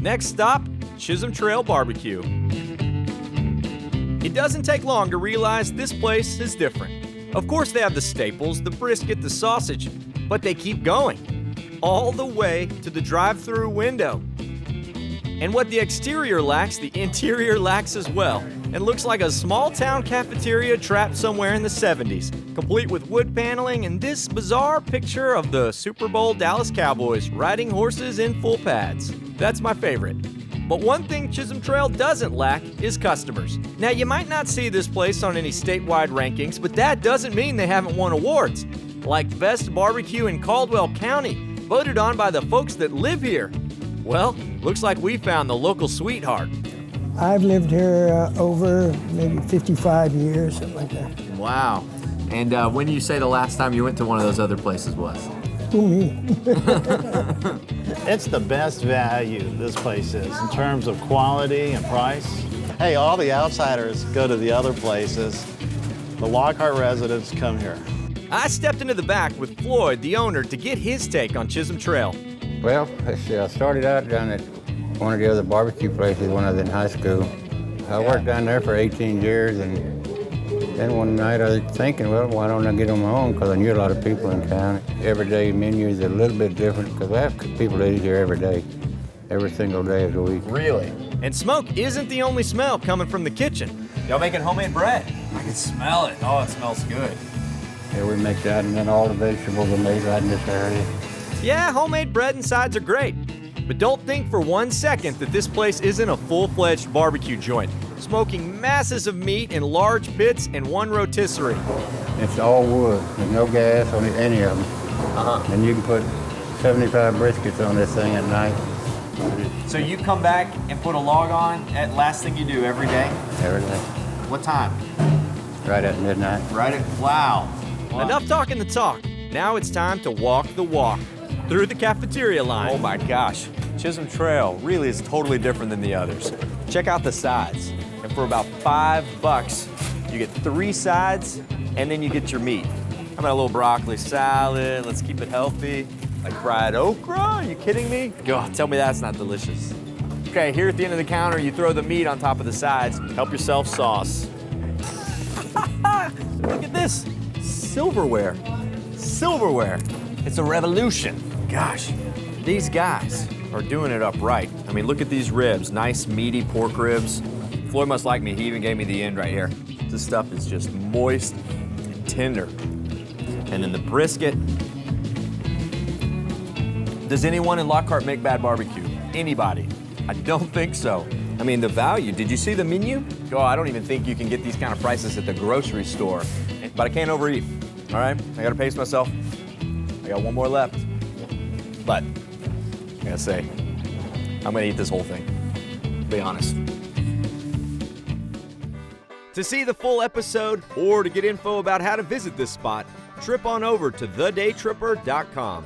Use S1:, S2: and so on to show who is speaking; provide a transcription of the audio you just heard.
S1: Next stop, Chisholm Trail BBQ. It doesn't take long to realize this place is different. Of course they have the staples, the brisket, the sausage, but they keep going, all the way to the drive-thru window. And what the exterior lacks, the interior lacks as well. It looks like a small-town cafeteria trapped somewhere in the 70s, complete with wood paneling and this bizarre picture of the Super Bowl Dallas Cowboys riding horses in full pads. That's my favorite. But one thing Chisholm Trail doesn't lack is customers. Now, you might not see this place on any statewide rankings, but that doesn't mean they haven't won awards, like Best Barbecue in Caldwell County, voted on by the folks that live here. Well, looks like we found the local sweetheart.
S2: I've lived here over maybe 55 years, something like that.
S1: Wow. And when you say the last time you went to one of those other places was?
S2: Who, me?
S3: It's the best value this place is in terms of quality and price. Hey, all the outsiders go to the other places. The Lockhart residents come here.
S1: I stepped into the back with Floyd, the owner, to get his take on Chisholm Trail.
S4: Well, let's see, I started out down at one of the other barbecue places when I was in high school. I worked down there for 18 years, and then one night I was thinking, well, why don't I get on my own? Because I knew a lot of people in town. Everyday menu is a little bit different because I have people that eat here every day, every single day of the week.
S1: Really? And smoke isn't the only smell coming from the kitchen. Y'all making homemade bread? I can smell it. Oh, it smells good.
S4: Yeah, we make that, and then all the vegetables are made right in this area.
S1: Yeah, homemade bread and sides are great. But don't think for 1 second that this place isn't a full-fledged barbecue joint, smoking masses of meat in large pits and one rotisserie.
S4: It's all wood. There's no gas on any of them. And you can put 75 briskets on this thing at night.
S1: So you come back and put a log on at last thing you do every day?
S4: Every day.
S1: What time?
S4: Right at midnight.
S1: Wow. Enough talking the talk. Now it's time to walk the walk through the cafeteria line.
S5: Oh my gosh, Chisholm Trail really is totally different than the others. Check out the sides.
S1: And for about $5, you get 3 sides, and then you get your meat. How about a little broccoli salad? Let's keep it healthy. Like fried okra? Are you kidding me? God, tell me that's not delicious. Okay, here at the end of the counter, you throw the meat on top of the sides. Help yourself sauce. Look at this. Silverware. Silverware. It's a revolution. Gosh, these guys are doing it upright. I mean, look at these ribs. Nice, meaty pork ribs. Floyd must like me. He even gave me the end right here. This stuff is just moist and tender. And then the brisket. Does anyone in Lockhart make bad barbecue? Anybody? I don't think so. I mean, the value. Did you see the menu? Oh, I don't even think you can get these kind of prices at the grocery store. But I can't overeat. All right? I gotta pace myself. I got one more left. But I gotta say, I'm gonna eat this whole thing. Be honest. To see the full episode or to get info about how to visit this spot, trip on over to thedaytripper.com.